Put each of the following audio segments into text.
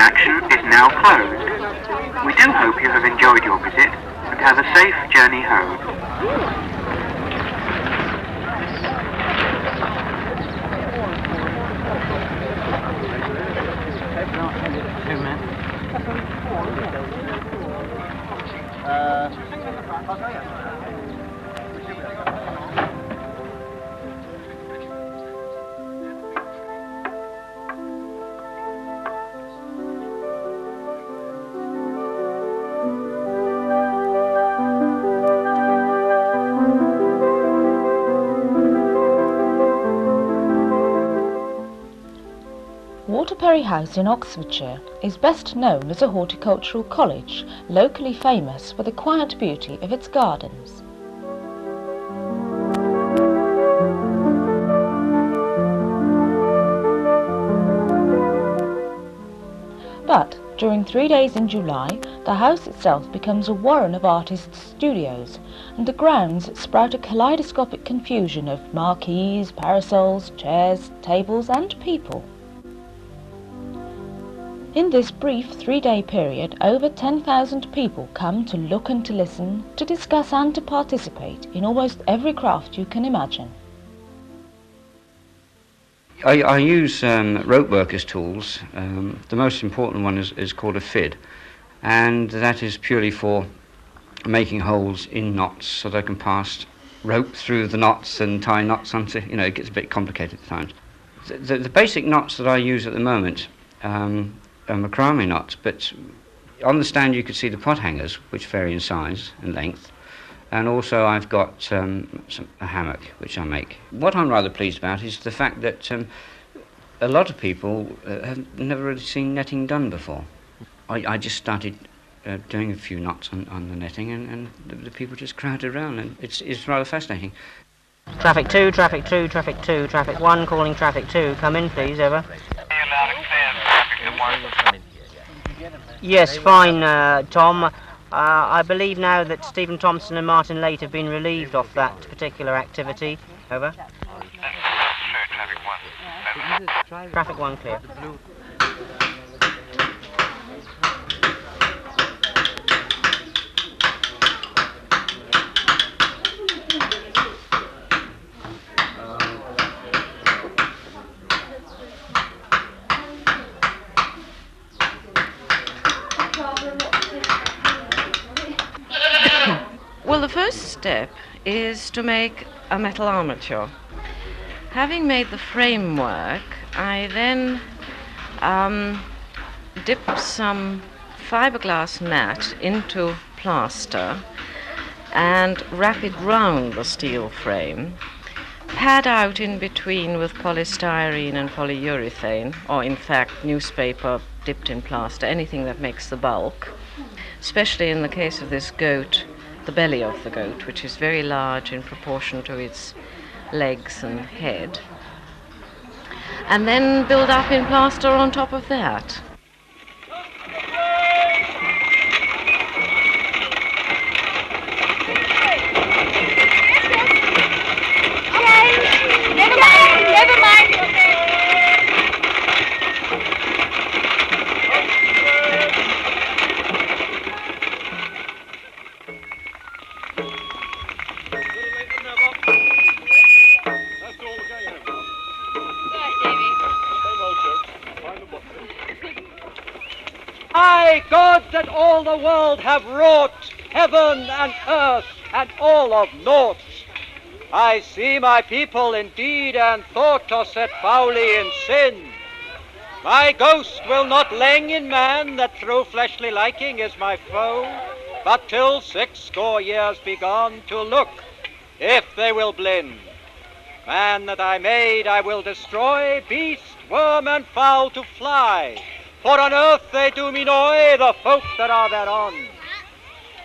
action is now closed. We do hope you have enjoyed your visit and have a safe journey home. Waterperry House in Oxfordshire is best known as a horticultural college, locally famous for the quiet beauty of its gardens. But during 3 days in July, the house itself becomes a warren of artists' studios, and the grounds sprout a kaleidoscopic confusion of marquees, parasols, chairs, tables and people. In this brief 3-day period, over 10,000 people come to look and to listen, to discuss and to participate in almost every craft you can imagine. I use rope work as tools. The most important one is called a fid, and that is purely for making holes in knots so that I can pass rope through the knots and tie knots onto, it gets a bit complicated at times. The basic knots that I use at the moment macrame knots, but on the stand you could see the pot hangers, which vary in size and length, and also I've got a hammock which I make. What I'm rather pleased about is the fact that a lot of people have never really seen netting done before. I just started doing a few knots on the netting, and the people just crowded around, and it's rather fascinating. Traffic 2, traffic 2, traffic 2, traffic 1, calling traffic 2. Come in, please, over. Yes, fine, Tom. I believe now that Stephen Thompson and Martin Late have been relieved of that particular activity. Over. Traffic 1 clear. Well, the first step is to make a metal armature. Having made the framework, I then dip some fiberglass mat into plaster and wrap it round the steel frame, pad out in between with polystyrene and polyurethane, or in fact newspaper dipped in plaster, anything that makes the bulk, especially in the case of this goat, the belly of the goat, which is very large in proportion to its legs and head, and then build up in plaster on top of that. Never mind. I, God, that all the world have wrought, heaven and earth, and all of naught. I see my people in deed and thought are set foully in sin. My ghost will not lang in man that through fleshly liking is my foe, but till 60 years be gone to look, if they will blin. Man that I made I will destroy, beast, worm, and fowl to fly. For on earth they do me noy, the folk that are thereon.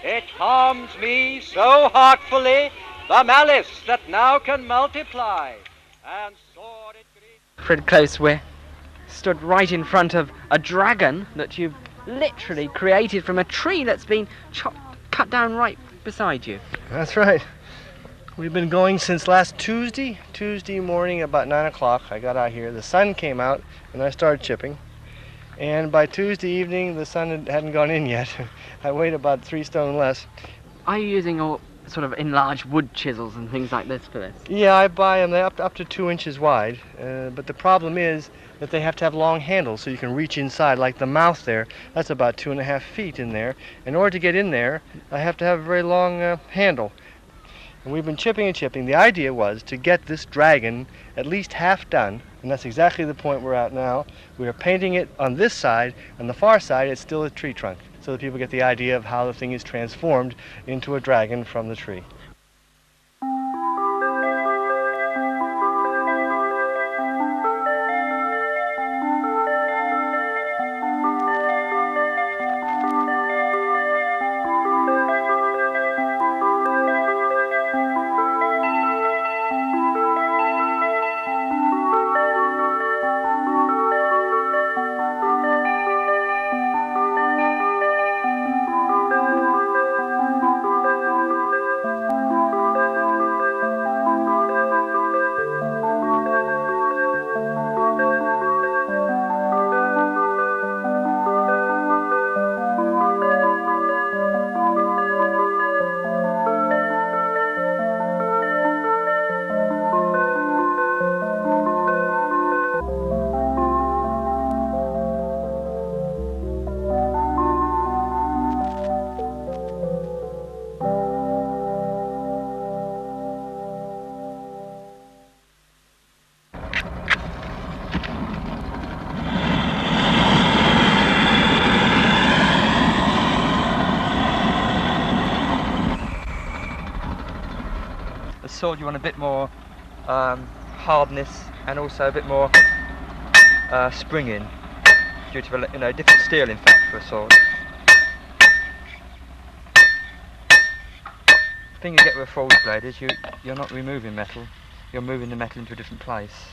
It harms me so heartfully, the malice that now can multiply, and sordid grief. Pretty close, we're stood right in front of a dragon that you've literally created from a tree that's been cut down right beside you. That's right. We've been going since last Tuesday morning about 9 o'clock. I got out here, the sun came out, and I started chipping. And by Tuesday evening, the sun hadn't gone in yet. I weighed about 3 stone less. Are you using all sort of enlarged wood chisels and things like this for this? Yeah, I buy them. They're up to 2 inches wide. But the problem is that they have to have long handles so you can reach inside, like the mouth there. That's about 2.5 feet in there. In order to get in there, I have to have a very long handle. And we've been chipping and chipping. The idea was to get this dragon at least half done, and that's exactly the point we're at now. We are painting it on this side. On the far side, it's still a tree trunk, so that people get the idea of how the thing is transformed into a dragon from the tree. The sword, you want a bit more hardness and also a bit more spring in, due to different steel in fact for a sword. The thing you get with a forged blade is you're not removing metal, you're moving the metal into a different place.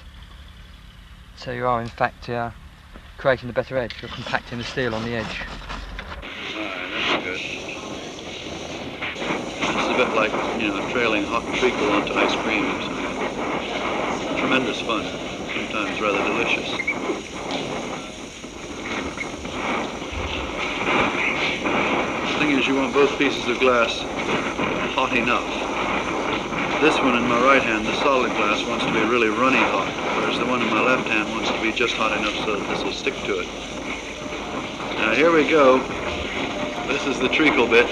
So you are in fact creating a better edge, you're compacting the steel on the edge. Alright, that's good. It's a bit like, trailing hot treacle onto ice cream. It's tremendous fun, sometimes rather delicious. The thing is, you want both pieces of glass hot enough. This one in my right hand, the solid glass, wants to be really runny hot, whereas the one in my left hand wants to be just hot enough so that this will stick to it. Now here we go. This is the treacle bit.